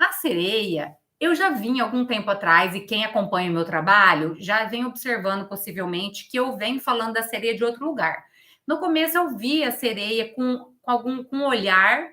A sereia, eu já vim algum tempo atrás, e quem acompanha o meu trabalho já vem observando possivelmente que eu venho falando da sereia de outro lugar. No começo eu vi a sereia com um olhar,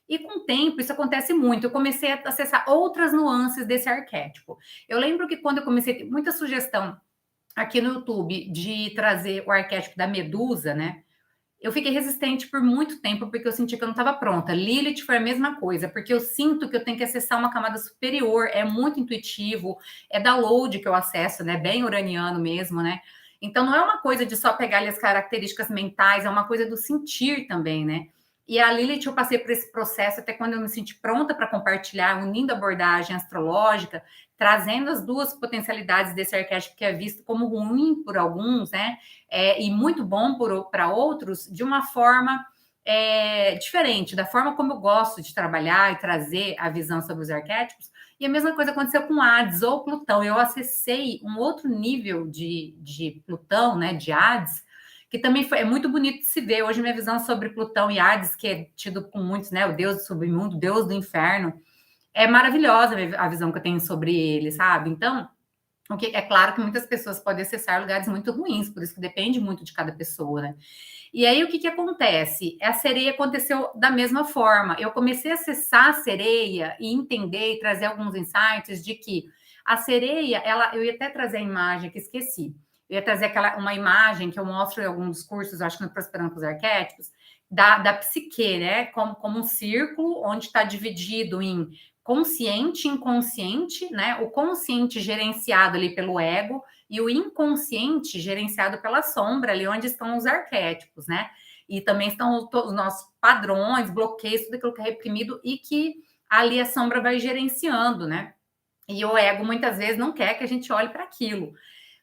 e com o tempo isso acontece muito. Eu comecei a acessar outras nuances desse arquétipo. Eu lembro que quando eu comecei a ter muita sugestão aqui no YouTube de trazer o arquétipo da Medusa, né? Eu fiquei resistente por muito tempo porque eu senti que eu não estava pronta. Lilith foi a mesma coisa, porque eu sinto que eu tenho que acessar uma camada superior, é muito intuitivo, é download que eu acesso, né? Bem uraniano mesmo, né? Então não é uma coisa de só pegar ali as características mentais, é uma coisa do sentir também, né? E a Lilith, eu passei por esse processo até quando eu me senti pronta para compartilhar, unindo a abordagem astrológica, trazendo as duas potencialidades desse arquétipo que é visto como ruim por alguns, né? E muito bom para outros, de uma forma diferente, da forma como eu gosto de trabalhar e trazer a visão sobre os arquétipos. E a mesma coisa aconteceu com Hades ou Plutão. Eu acessei um outro nível de Plutão, né, de Hades, que também é muito bonito de se ver. Hoje, minha visão sobre Plutão e Hades, que é tido com muitos, né, o deus do submundo, o deus do inferno, é maravilhosa a visão que eu tenho sobre ele, sabe? Então, é claro que muitas pessoas podem acessar lugares muito ruins, por isso que depende muito de cada pessoa, né? E aí, o que acontece? A sereia aconteceu da mesma forma. Eu comecei a acessar a sereia e entender e trazer alguns insights de que a sereia, eu ia até trazer a imagem que esqueci. Eu ia trazer uma imagem que eu mostro em alguns cursos, acho que no Prosperando com os Arquétipos, da psique, né? Como um círculo onde está dividido em consciente e inconsciente, né? O consciente gerenciado ali pelo ego e o inconsciente gerenciado pela sombra, ali onde estão os arquétipos, né? E também estão os nossos padrões, bloqueios, tudo aquilo que é reprimido e que ali a sombra vai gerenciando, né? E o ego muitas vezes não quer que a gente olhe para aquilo.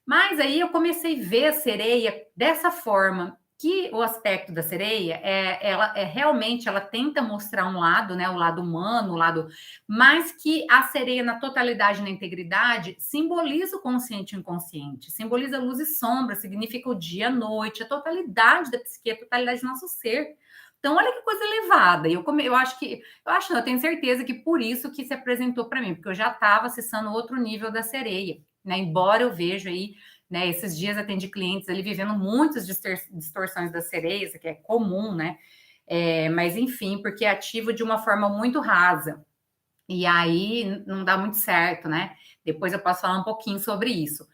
Mas aí eu comecei a ver a sereia dessa forma, que o aspecto da sereia ela realmente ela tenta mostrar um lado, né, o lado humano, o lado, mas que a sereia na totalidade, na integridade, simboliza o consciente e o inconsciente, simboliza luz e sombra, significa o dia, a noite, a totalidade da psique, a totalidade do nosso ser. Então, olha que coisa elevada. Eu tenho certeza que por isso que se apresentou para mim, porque eu já estava acessando outro nível da sereia, né? Embora eu veja aí, né? Esses dias atendi clientes ali vivendo muitas distorções das sereias, que é comum, né? Mas enfim, porque é ativo de uma forma muito rasa. E aí não dá muito certo, né? Depois eu posso falar um pouquinho sobre isso.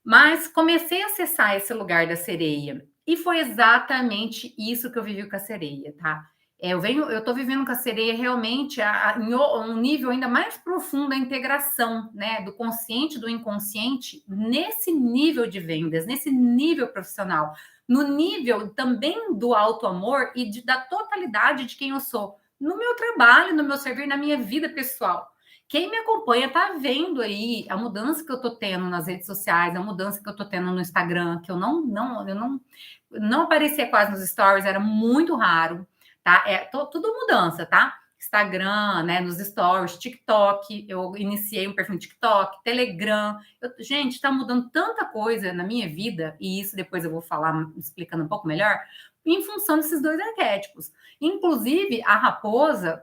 Mas comecei a acessar esse lugar da sereia. E foi exatamente isso que eu vivi com a sereia, tá? Eu tô vivendo com a sereia realmente em um nível ainda mais profundo, a integração, né, do consciente, do inconsciente, nesse nível de vendas, nesse nível profissional, no nível também do auto-amor e da totalidade de quem eu sou, no meu trabalho, no meu servir, na minha vida pessoal. Quem me acompanha tá vendo aí a mudança que eu tô tendo nas redes sociais, a mudança que eu tô tendo no Instagram, que eu não aparecia quase nos stories, era muito raro, tá? Tudo mudança, tá? Instagram, né, nos stories, TikTok, eu iniciei um perfil no TikTok, Telegram. Gente, tá mudando tanta coisa na minha vida, e isso depois eu vou falar explicando um pouco melhor, em função desses dois arquétipos. Inclusive, a raposa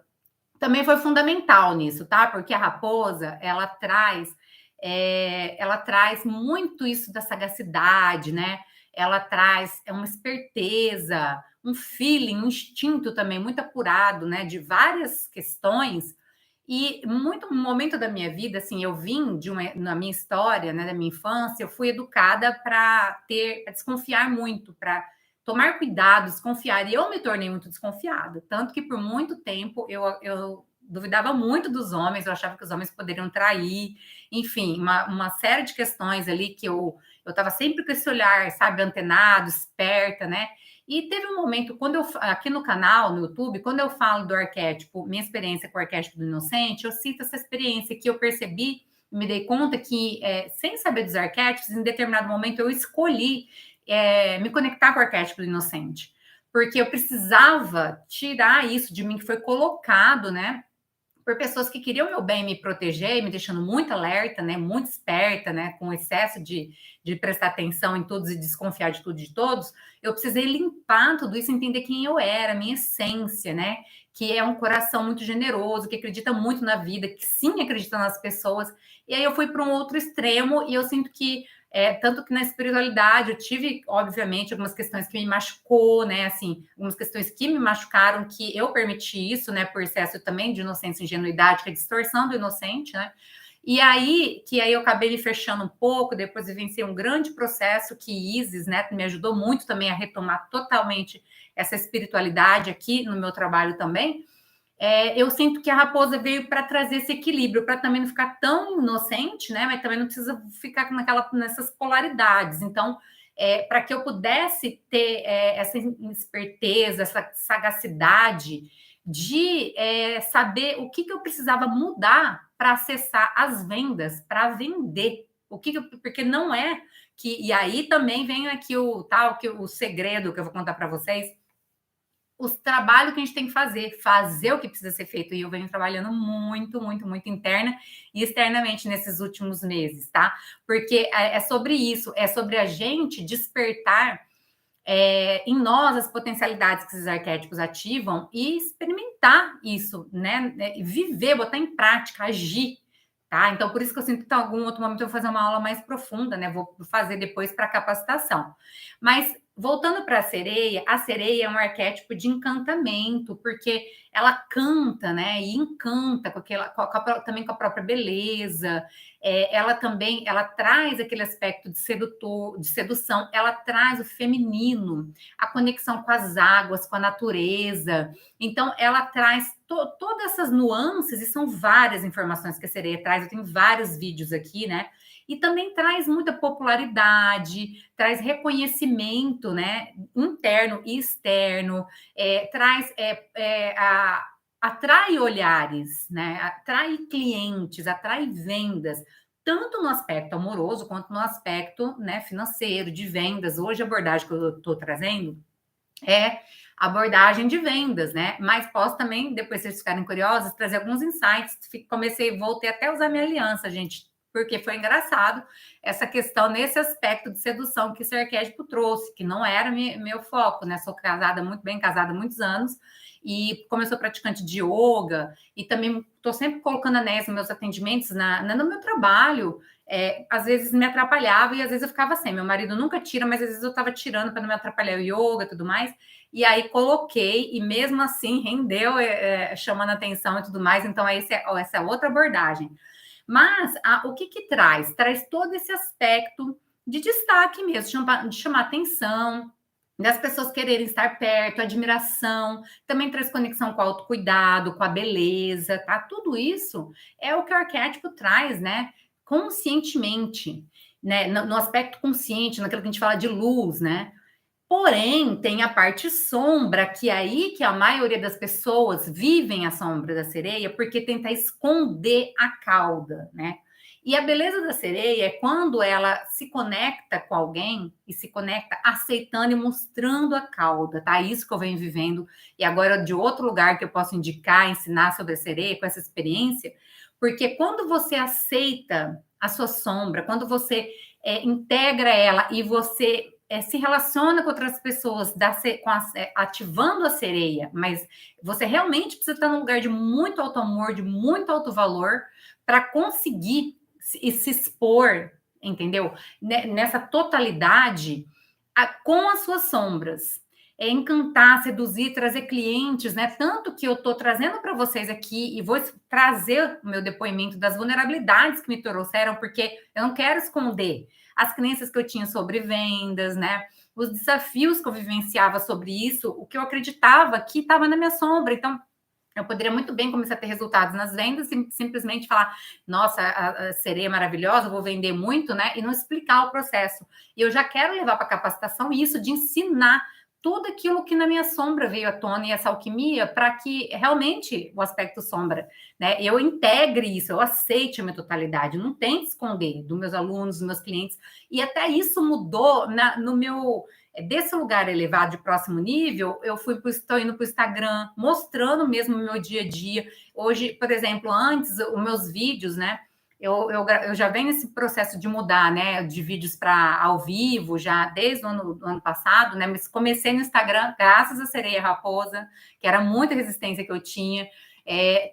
também foi fundamental nisso, tá? Porque a raposa, ela traz muito isso da sagacidade, né? Ela traz uma esperteza, um feeling, um instinto também muito apurado, né? De várias questões. E muito um momento da minha vida, assim, eu vim na minha história, né, da minha infância, eu fui educada para desconfiar muito, para tomar cuidado, desconfiar. E eu me tornei muito desconfiada. Tanto que por muito tempo eu duvidava muito dos homens, eu achava que os homens poderiam trair. Enfim, uma série de questões ali que eu estava sempre com esse olhar, sabe, antenado, esperta, né? E teve um momento, aqui no canal, no YouTube, quando eu falo do arquétipo, minha experiência com o arquétipo do inocente, eu cito essa experiência que eu percebi, me dei conta que, sem saber dos arquétipos, em determinado momento eu escolhi me conectar com o arquétipo do inocente, porque eu precisava tirar isso de mim que foi colocado, né, por pessoas que queriam meu bem, me proteger, me deixando muito alerta, né, muito esperta, né, com excesso de prestar atenção em todos e desconfiar de tudo e de todos. Eu precisei limpar tudo isso, entender quem eu era, minha essência, né, que é um coração muito generoso, que acredita muito na vida, que sim acredita nas pessoas. E aí eu fui para um outro extremo e eu sinto que tanto que na espiritualidade eu tive, obviamente, algumas questões que me machucou, né? Assim, algumas questões que me machucaram, que eu permiti isso, né? Por excesso também de inocência e ingenuidade, que é a distorção do inocente, né? E aí, que aí eu acabei me fechando um pouco, depois vivenciei um grande processo que Isis, né, me ajudou muito também a retomar totalmente essa espiritualidade aqui no meu trabalho também. Eu sinto que a raposa veio para trazer esse equilíbrio, para também não ficar tão inocente, né? Mas também não precisa ficar nessas polaridades. Então, para que eu pudesse ter essa esperteza, essa sagacidade de saber o que eu precisava mudar para acessar as vendas, para vender. Porque não é que. E aí também vem aqui o segredo que eu vou contar para vocês, os trabalhos que a gente tem que fazer o que precisa ser feito. E eu venho trabalhando muito, muito, muito interna e externamente nesses últimos meses, tá? Porque é sobre isso, é sobre a gente despertar em nós as potencialidades que esses arquétipos ativam e experimentar isso, né? Viver, botar em prática, agir. Tá? Então, por isso que eu sinto que em algum outro momento eu vou fazer uma aula mais profunda, né? Vou fazer depois para capacitação. Mas voltando para a sereia é um arquétipo de encantamento, porque ela canta, né? E encanta também com a própria beleza. Ela também traz aquele aspecto de sedução, ela traz o feminino, a conexão com as águas, com a natureza. Então, ela traz todas essas nuances, e são várias informações que a sereia traz. Eu tenho vários vídeos aqui, né? E também traz muita popularidade, traz reconhecimento, né? Interno e externo, atrai olhares, né? Atrai clientes, atrai vendas, tanto no aspecto amoroso quanto no aspecto, né, financeiro, de vendas. Hoje a abordagem que eu estou trazendo é abordagem de vendas, né? Mas posso também, depois vocês ficarem curiosos, trazer alguns insights. Voltei até a usar minha aliança, gente, porque foi engraçado essa questão nesse aspecto de sedução que esse arquétipo trouxe, que não era meu foco, né? Sou casada, muito bem casada há muitos anos, e como eu sou praticante de yoga, e também estou sempre colocando anéis nos meus atendimentos, no meu trabalho, às vezes me atrapalhava e às vezes eu ficava sem. Meu marido nunca tira, mas às vezes eu estava tirando para não me atrapalhar o yoga e tudo mais. E aí coloquei, e mesmo assim rendeu, chamando atenção e tudo mais. Então, essa é outra abordagem. Mas o que traz? Traz todo esse aspecto de destaque mesmo, de chamar atenção, das pessoas quererem estar perto, admiração, também traz conexão com o autocuidado, com a beleza, tá? Tudo isso é o que o arquétipo traz, né? Conscientemente, né? No aspecto consciente, naquilo que a gente fala de luz, né? Porém, tem a parte sombra, que é aí que a maioria das pessoas vivem a sombra da sereia, porque tenta esconder a cauda, né? E a beleza da sereia é quando ela se conecta com alguém e se conecta aceitando e mostrando a cauda, tá? Isso que eu venho vivendo. E agora, de outro lugar que eu posso indicar, ensinar sobre a sereia com essa experiência, porque quando você aceita a sua sombra, quando você integra ela e você se relaciona com outras pessoas, ativando a sereia, mas você realmente precisa estar num lugar de muito alto amor, de muito alto valor, para conseguir se expor, entendeu? Nessa totalidade, com as suas sombras. Encantar, seduzir, trazer clientes, né? Tanto que eu estou trazendo para vocês aqui e vou trazer o meu depoimento das vulnerabilidades que me trouxeram, porque eu não quero esconder as crenças que eu tinha sobre vendas, né? Os desafios que eu vivenciava sobre isso, o que eu acreditava que estava na minha sombra. Então, eu poderia muito bem começar a ter resultados nas vendas e simplesmente falar, nossa, a sereia maravilhosa, vou vender muito, né? E não explicar o processo. E eu já quero levar para capacitação isso de ensinar tudo aquilo que na minha sombra veio à tona e essa alquimia para que realmente o aspecto sombra, né? Eu integre isso, eu aceite a minha totalidade, não tente esconder dos meus alunos, dos meus clientes. E até isso mudou no meu desse lugar elevado de próximo nível, estou indo para o Instagram, mostrando mesmo o meu dia a dia. Hoje, por exemplo, antes, os meus vídeos, né? eu já venho nesse processo de mudar, né, de vídeos para ao vivo, já desde do ano passado, né, mas comecei no Instagram graças à Sereia Raposa, que era muita resistência que eu tinha.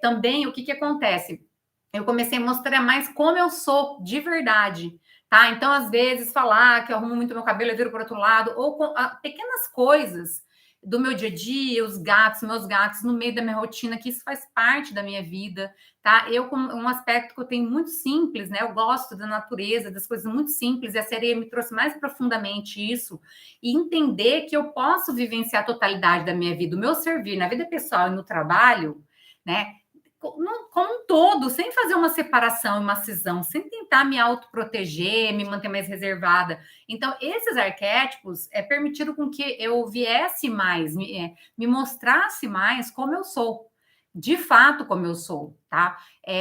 Também, o que acontece? Eu comecei a mostrar mais como eu sou de verdade, tá? Então, às vezes, falar que eu arrumo muito meu cabelo, eu viro para outro lado, ou pequenas coisas do meu dia a dia, meus gatos, no meio da minha rotina, que isso faz parte da minha vida, tá? Eu, com um aspecto que eu tenho muito simples, né? Eu gosto da natureza, das coisas muito simples, e a sereia me trouxe mais profundamente isso, e entender que eu posso vivenciar a totalidade da minha vida, o meu servir na vida pessoal e no trabalho, né? Como um todo, sem fazer uma separação e uma cisão, sem tentar me autoproteger, me manter mais reservada. Então, esses arquétipos permitiram com que eu viesse mais, me mostrasse mais como eu sou, de fato como eu sou, tá?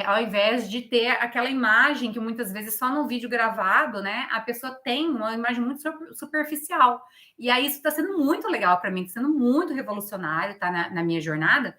Ao invés de ter aquela imagem que muitas vezes só no vídeo gravado, né, a pessoa tem uma imagem muito superficial. E aí isso está sendo muito legal para mim, está sendo muito revolucionário, tá, na minha jornada,